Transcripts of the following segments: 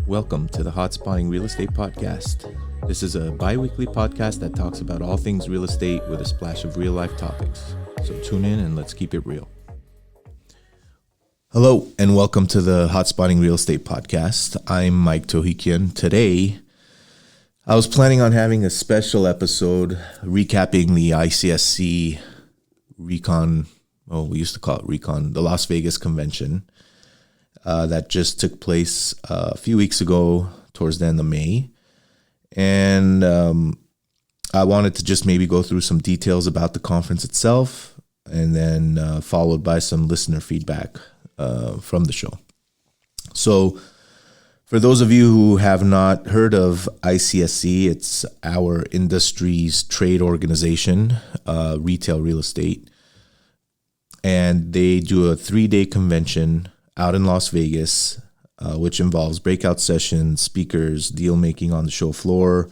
Welcome to the Hot Spotting Real Estate Podcast. This is a bi-weekly podcast that talks about all things real estate with a splash of real-life topics. So tune in and let's keep it real. Hello, and welcome to the Hot Spotting Real Estate Podcast. I'm Mike Tohikian. Today, I was planning on having a special episode recapping the ICSC Recon, we used to call it Recon, the Las Vegas convention that just took place a few weeks ago towards the end of May. And I wanted to just maybe go through some details about the conference itself and then followed by some listener feedback from the show. So for those of you who have not heard of ICSC, it's our industry's trade organization, retail real estate. And they do a 3-day convention out in Las Vegas, which involves breakout sessions, speakers, deal making on the show floor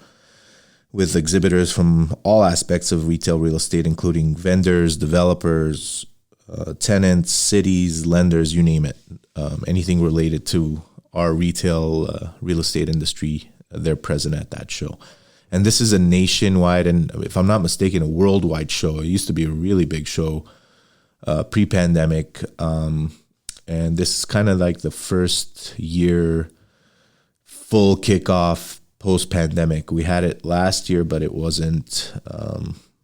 with exhibitors from all aspects of retail real estate, including vendors, developers, tenants, cities, lenders, you name it. Anything related to our retail real estate industry, they're present at that show. And this is a nationwide, and if I'm not mistaken, a worldwide show. It used to be a really big show pre-pandemic. And this is kind of like the first year full kickoff post-pandemic. We had it last year, but it wasn't,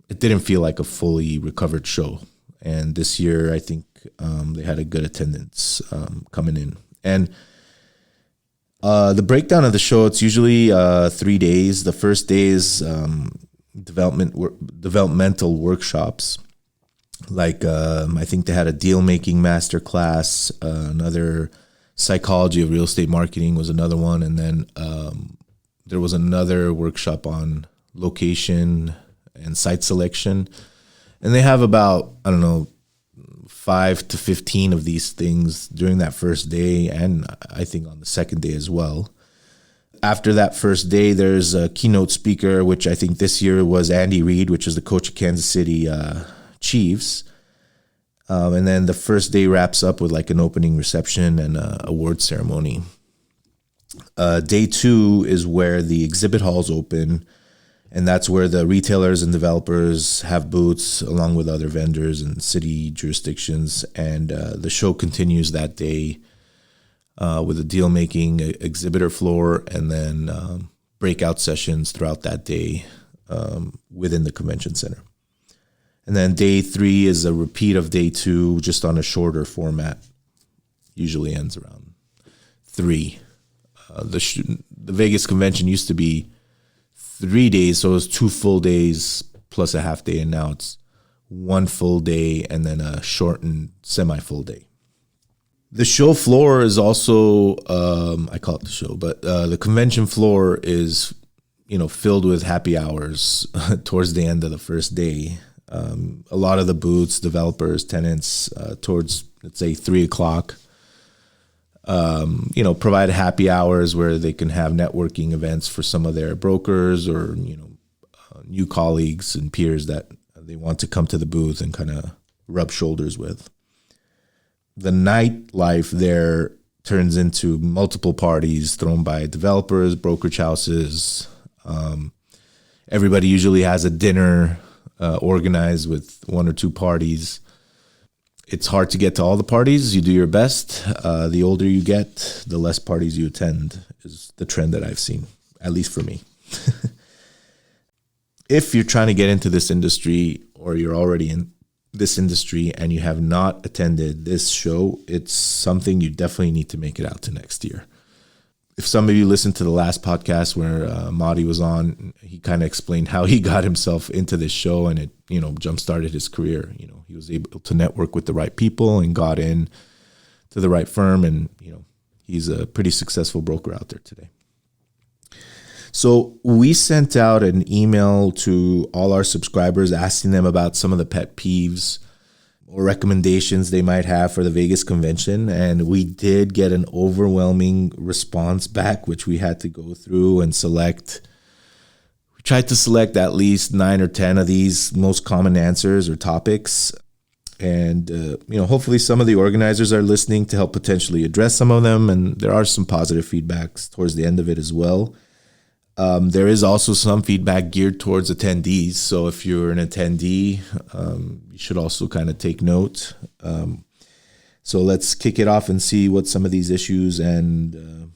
it didn't feel like a fully recovered show. And this year, I think they had a good attendance coming in. And the breakdown of the show, it's usually 3 days. The first day is developmental workshops. Like I think they had a deal-making masterclass, another psychology of real estate marketing was another one, and then there was another workshop on location and site selection. And they have about, 5 to 15 of these things during that first day, and I think on the second day as well. After that first day, there's a keynote speaker, which I think this year was Andy Reid, which is the coach of Kansas City Chiefs. And then the first day wraps up with like an opening reception and an award ceremony. Day 2 is where the exhibit halls open, and that's where the retailers and developers have booths along with other vendors and city jurisdictions. And the show continues that day with a deal-making exhibitor floor and then breakout sessions throughout that day within the convention center. And then day 3 is a repeat of day 2, just on a shorter format. Usually ends around 3. The Vegas convention used to be 3 days, so it was 2 full days plus a half day, and now it's 1 full day and then a shortened semi-full day. The show floor is also, I call it the show, but the convention floor is, filled with happy hours towards the end of the first day. A lot of the booths, developers, tenants, towards, let's say, 3 o'clock, provide happy hours where they can have networking events for some of their brokers or, new colleagues and peers that they want to come to the booth and kind of rub shoulders with. The nightlife there turns into multiple parties thrown by developers, brokerage houses. Everybody usually has a dinner organized with 1 or 2 parties. It's hard to get to all the parties. You do your best. The older you get, the less parties you attend is the trend that I've seen, at least for me. If you're trying to get into this industry or you're already in this industry and you have not attended this show, it's something you definitely need to make it out to next year. If some of you listened to the last podcast where Marty was on, he kind of explained how he got himself into this show and it, jump-started his career. He was able to network with the right people and got in to the right firm, and, he's a pretty successful broker out there today. So we sent out an email to all our subscribers asking them about some of the pet peeves or recommendations they might have for the Vegas convention. And we did get an overwhelming response back, which we had to go through and select. We tried to select at least 9 or 10 of these most common answers or topics. And, hopefully some of the organizers are listening to help potentially address some of them. And there are some positive feedbacks towards the end of it as well. There is also some feedback geared towards attendees. So if you're an attendee, you should also kind of take note. So let's kick it off and see what some of these issues and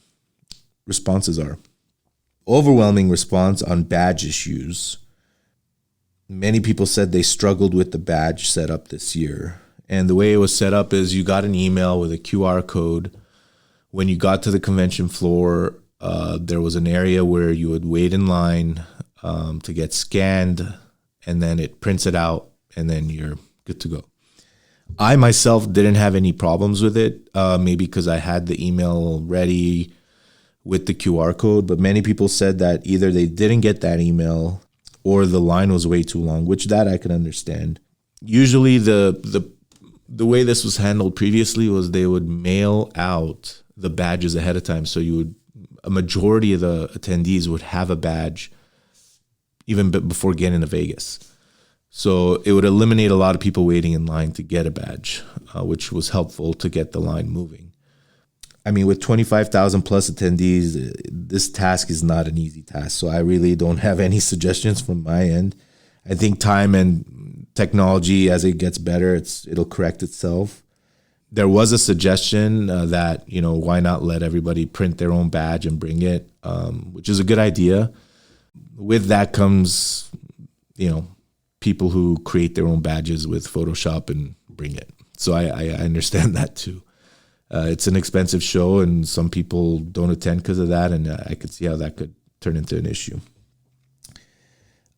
responses are. Overwhelming response on badge issues. Many people said they struggled with the badge setup this year. And the way it was set up is you got an email with a QR code. When you got to the convention floor, there was an area where you would wait in line to get scanned, and then it prints it out, and then you're good to go. I myself didn't have any problems with it, maybe because I had the email ready with the QR code, but many people said that either they didn't get that email or the line was way too long, which that I can understand. Usually the way this was handled previously was they would mail out the badges ahead of time. So a majority of the attendees would have a badge even before getting to Vegas. So it would eliminate a lot of people waiting in line to get a badge, which was helpful to get the line moving. I mean, with 25,000 plus attendees, this task is not an easy task. So I really don't have any suggestions from my end. I think time and technology, as it gets better, it'll correct itself. There was a suggestion that, why not let everybody print their own badge and bring it, which is a good idea. With that comes, people who create their own badges with Photoshop and bring it. So I understand that too. It's an expensive show, and some people don't attend because of that, and I could see how that could turn into an issue.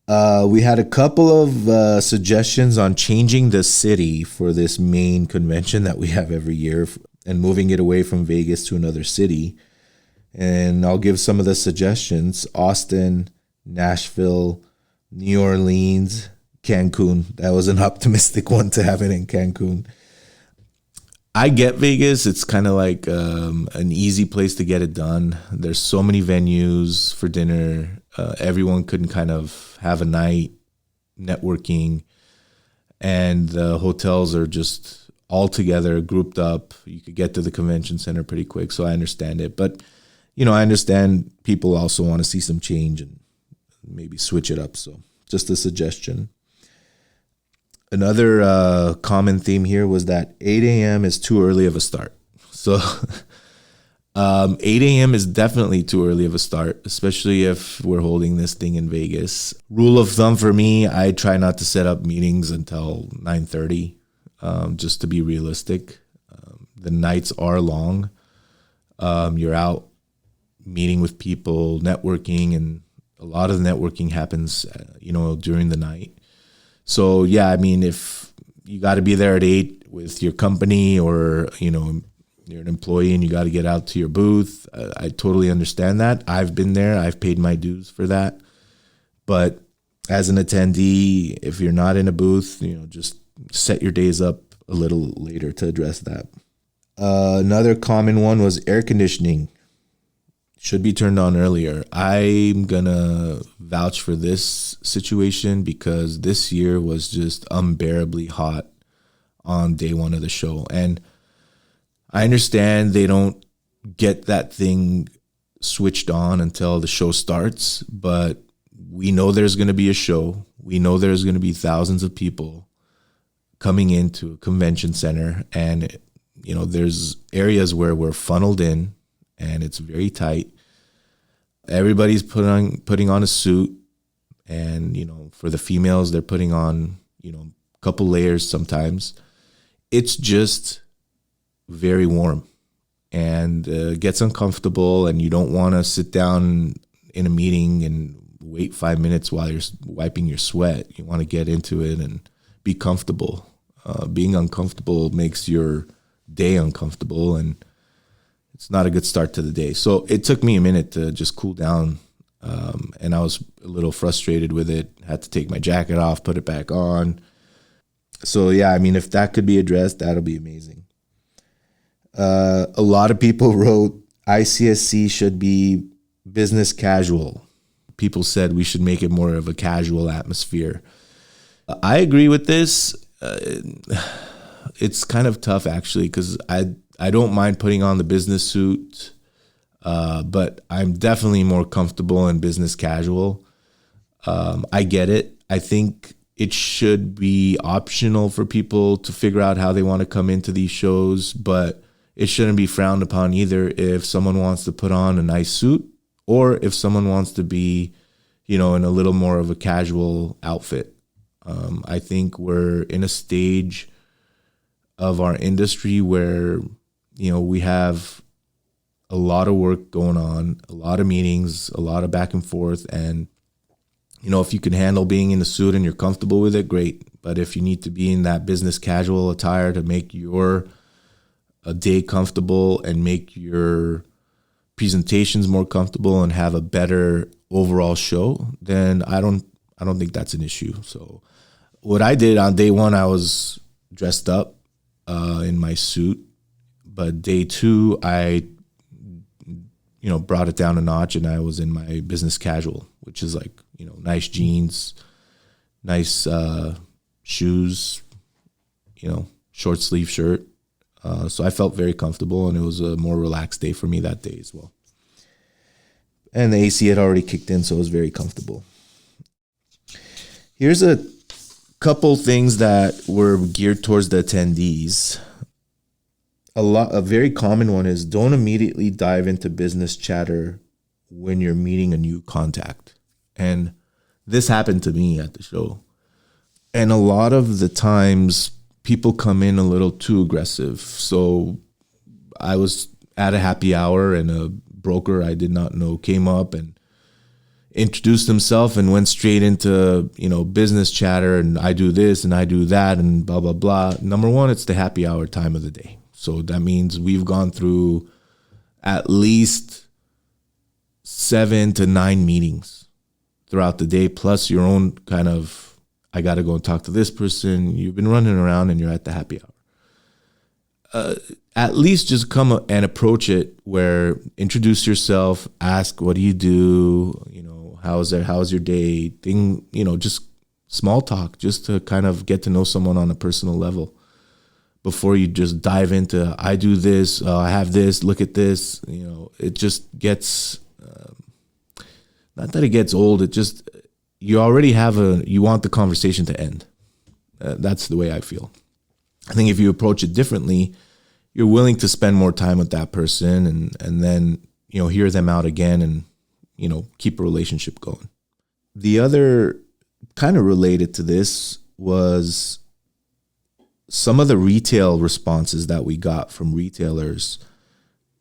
We had a couple of suggestions on changing the city for this main convention that we have every year and moving it away from Vegas to another city. And I'll give some of the suggestions: Austin, Nashville, New Orleans, Cancun. That was an optimistic one to have it in Cancun. I get Vegas. It's kind of like an easy place to get it done. There's so many venues for dinner. Everyone can kind of have a night networking, and the hotels are just all together, grouped up. You could get to the convention center pretty quick, so I understand it. But, I understand people also want to see some change and maybe switch it up. So just a suggestion. Another common theme here was that 8 a.m. is too early of a start. So 8 a.m. is definitely too early of a start, especially if we're holding this thing in Vegas. Rule of thumb for me, I try not to set up meetings until 9:30, just to be realistic. The nights are long. You're out meeting with people, networking, and a lot of the networking happens, during the night. So, yeah, I mean, if you got to be there at 8 with your company, or, you're an employee and you got to get out to your booth, I totally understand that. I've been there. I've paid my dues for that. But as an attendee, if you're not in a booth, just set your days up a little later to address that. Another common one was air conditioning. Should be turned on earlier. I'm going to vouch for this situation because this year was just unbearably hot on day one of the show. And I understand they don't get that thing switched on until the show starts, but we know there's going to be a show. We know there's going to be thousands of people coming into a convention center, and there's areas where we're funneled in and it's very tight. Everybody's putting on a suit, and for the females, they're putting on a couple layers sometimes. It's just very warm and gets uncomfortable, and you don't want to sit down in a meeting and wait 5 minutes while you're wiping your sweat. You want to get into it and be comfortable. Being uncomfortable makes your day uncomfortable, and it's not a good start to the day. So it took me a minute to just cool down, and I was a little frustrated with it. Had to take my jacket off, put it back on. So yeah, I mean, if that could be addressed, that'll be amazing. A lot of people wrote ICSC should be business casual. People said we should make it more of a casual atmosphere. I agree with this. it's kind of tough actually, because I don't mind putting on the business suit, but I'm definitely more comfortable in business casual. I get it. I think it should be optional for people to figure out how they want to come into these shows, but it shouldn't be frowned upon either if someone wants to put on a nice suit or if someone wants to be, in a little more of a casual outfit. I think we're in a stage of our industry where, we have a lot of work going on, a lot of meetings, a lot of back and forth. And, if you can handle being in a suit and you're comfortable with it, great. But if you need to be in that business casual attire to make your a day comfortable and make your presentations more comfortable and have a better overall show, then I don't think that's an issue. So what I did on day one, I was dressed up in my suit, but day two, I brought it down a notch and I was in my business casual, which is like, nice jeans, nice shoes, short sleeve shirt. So I felt very comfortable, and it was a more relaxed day for me that day as well. And the AC had already kicked in, so it was very comfortable. Here's a couple things that were geared towards the attendees. A very common one is don't immediately dive into business chatter when you're meeting a new contact. And this happened to me at the show. And a lot of the times people come in a little too aggressive. So I was at a happy hour and a broker I did not know came up and introduced himself and went straight into, business chatter and I do this and I do that and blah, blah, blah. Number one, it's the happy hour time of the day. So that means we've gone through at least 7 to 9 meetings throughout the day, plus your own kind of, I got to go and talk to this person. You've been running around and you're at the happy hour. At least just come and approach it where introduce yourself, ask, what do you do? How's your day? Just small talk, just to kind of get to know someone on a personal level before you just dive into, I do this, I have this, look at this. It just gets, not that it gets old, it just, you already you want the conversation to end. That's the way I feel. I think if you approach it differently, you're willing to spend more time with that person and then, hear them out again and, keep a relationship going. The other kind of related to this was some of the retail responses that we got from retailers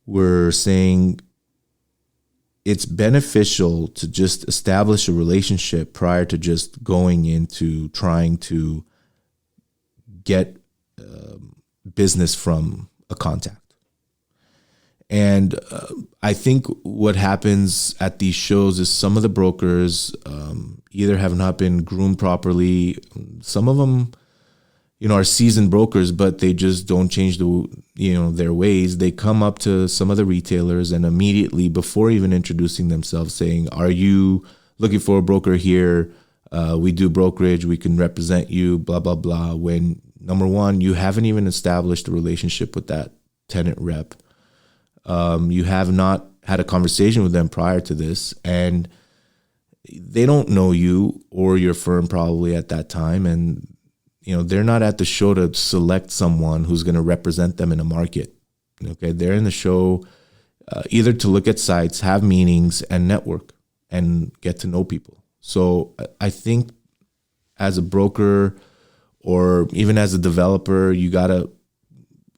were saying it's beneficial to just establish a relationship prior to just going into trying to get business from a contact. And I think what happens at these shows is some of the brokers either have not been groomed properly. Some of them, are seasoned brokers, but they just don't change their ways. They come up to some of the retailers and immediately, before even introducing themselves, saying, "Are you looking for a broker here? We do brokerage. We can represent you." Blah blah blah. When number one, you haven't even established a relationship with that tenant rep. You have not had a conversation with them prior to this, and they don't know you or your firm probably at that time. And, they're not at the show to select someone who's going to represent them in a market. Okay. They're in the show either to look at sites, have meetings, and network and get to know people. So I think as a broker or even as a developer, you got to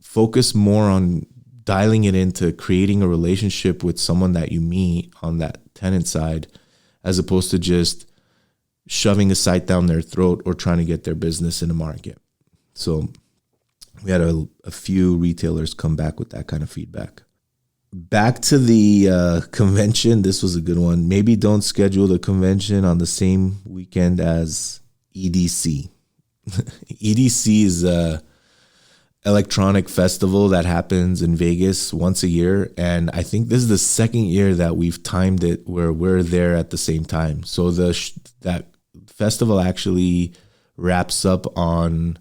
focus more on dialing it into creating a relationship with someone that you meet on that tenant side, as opposed to just shoving a site down their throat or trying to get their business in the market. So we had a few retailers come back with that kind of feedback. Back to the convention, this was a good one. Maybe don't schedule the convention on the same weekend as EDC. EDC is a electronic festival that happens in Vegas once a year, and I think this is the second year that we've timed it where we're there at the same time. So that festival actually wraps up on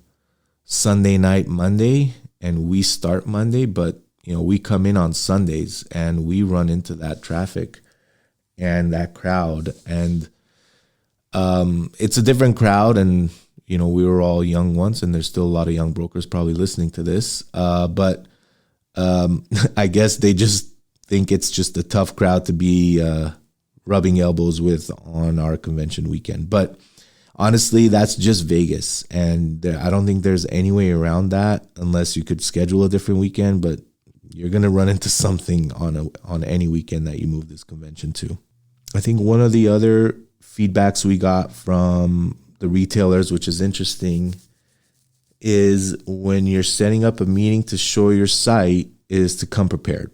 Sunday night, Monday, and we start Monday, but we come in on Sundays and we run into that traffic and that crowd, and it's a different crowd, and we were all young once, and there's still a lot of young brokers probably listening to this, but I guess they just think it's just a tough crowd to be rubbing elbows with on our convention weekend. But honestly, that's just Vegas, and I don't think there's any way around that unless you could schedule a different weekend, but you're going to run into something on any weekend that you move this convention to. I think one of the other feedbacks we got from the retailers, which is interesting, is when you're setting up a meeting to show your site, is to come prepared.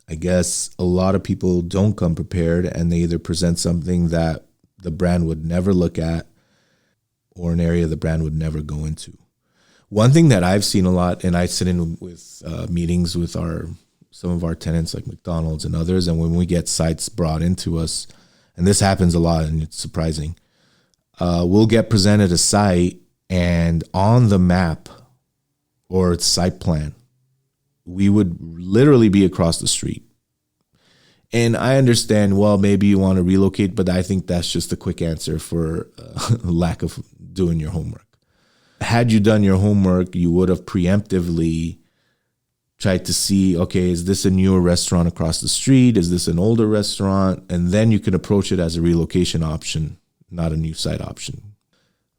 I guess a lot of people don't come prepared, and they either present something that the brand would never look at or an area the brand would never go into. One thing that I've seen a lot, and I sit in with meetings with some of our tenants like McDonald's and others, and when we get sites brought into us, and this happens a lot and it's surprising, we'll get presented a site, and on the map or site plan, we would literally be across the street. And I understand, well, maybe you want to relocate, but I think that's just a quick answer for lack of doing your homework. Had you done your homework, you would have preemptively tried to see, okay, is this a newer restaurant across the street? Is this an older restaurant? And then you could approach it as a relocation option, not a new site option.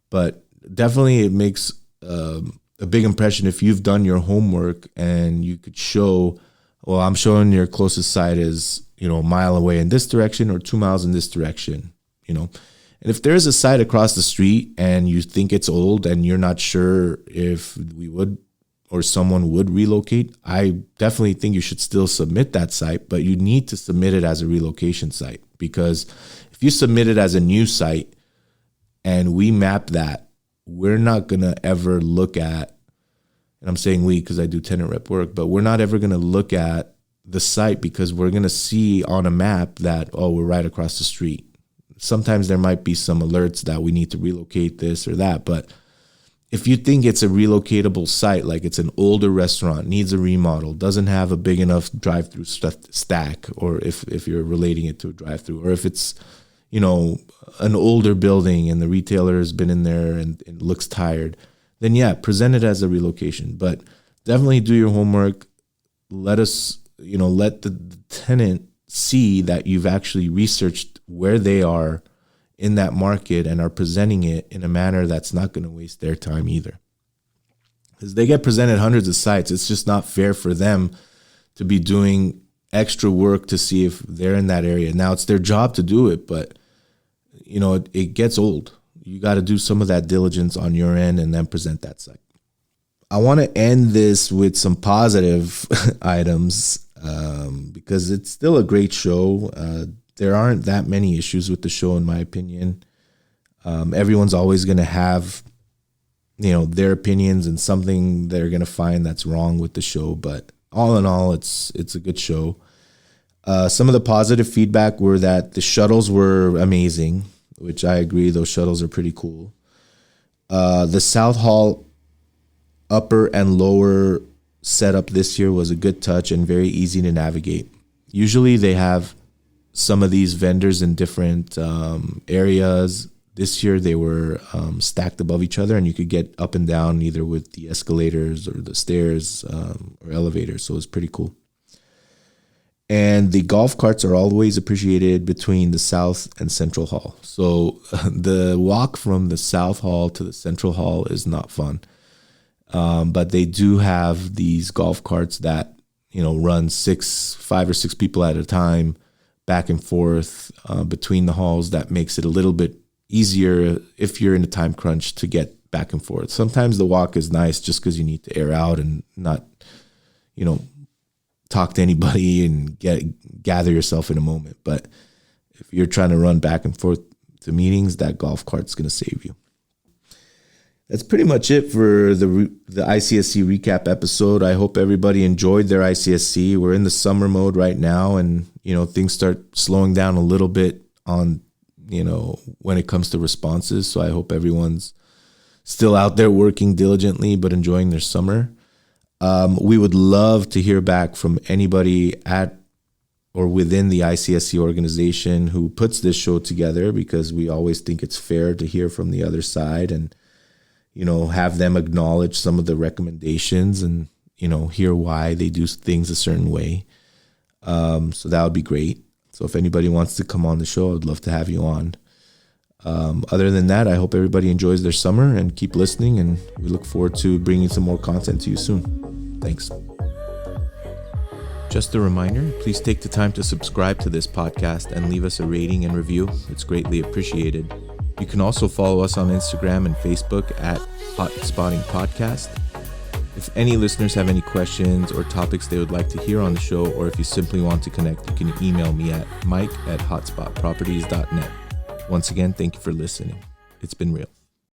But definitely it makes a big impression if you've done your homework and you could show, well, I'm showing your closest site is, a mile away in this direction or 2 miles in this direction, And if there's a site across the street and you think it's old and you're not sure if we would or someone would relocate, I definitely think you should still submit that site, but you need to submit it as a relocation site, because if you submit it as a new site and we map that, we're not going to ever look at, and I'm saying we because I do tenant rep work, but we're not ever going to look at the site because we're going to see on a map that, oh, we're right across the street. Sometimes there might be some alerts that we need to relocate this or that, but if you think it's a relocatable site, like it's an older restaurant, needs a remodel, doesn't have a big enough drive-through stack, or if you're relating it to a drive-through, or if it's, an older building and the retailer has been in there and looks tired, then yeah, present it as a relocation. But definitely do your homework. Let us, let the tenant see that you've actually researched where they are in that market and are presenting it in a manner that's not going to waste their time either. Because they get presented hundreds of sites. It's just not fair for them to be doing extra work to see if they're in that area. Now, it's their job to do it, but, it gets old. You got to do some of that diligence on your end and then present that site. I want to end this with some positive items because it's still a great show. There aren't that many issues with the show, in my opinion. Everyone's always going to have, their opinions and something they're going to find that's wrong with the show. But all in all, it's a good show. Some of the positive feedback were that the shuttles were amazing, which I agree. Those shuttles are pretty cool. The South Hall upper and lower setup this year was a good touch and very easy to navigate. Usually they have some of these vendors in different areas. This year they were stacked above each other, and you could get up and down either with the escalators or the stairs or elevators. So it was pretty cool. And the golf carts are always appreciated between the South and Central Hall. So the walk from the South Hall to the Central Hall is not fun. But they do have these golf carts that, run 5 or 6 people at a time back and forth between the halls. That makes it a little bit easier if you're in a time crunch to get back and forth. Sometimes the walk is nice just because you need to air out and not, talk to anybody and gather yourself in a moment. But if you're trying to run back and forth to meetings, that golf cart's going to save you. That's pretty much it for the ICSC recap episode. I hope everybody enjoyed their ICSC. We're in the summer mode right now, and things start slowing down a little bit on when it comes to responses. So I hope everyone's still out there working diligently but enjoying their summer. We would love to hear back from anybody at or within the ICSC organization who puts this show together, because we always think it's fair to hear from the other side and, have them acknowledge some of the recommendations and, hear why they do things a certain way. So that would be great. So if anybody wants to come on the show, I'd love to have you on. Other than that, I hope everybody enjoys their summer and keep listening, and we look forward to bringing some more content to you soon. Thanks. Just a reminder, please take the time to subscribe to this podcast and leave us a rating and review. It's greatly appreciated. You can also follow us on Instagram and Facebook at Hot Spotting Podcast. If any listeners have any questions or topics they would like to hear on the show, or if you simply want to connect, you can email me at mike@hotspotproperties.net. Once again, thank you for listening. It's been real.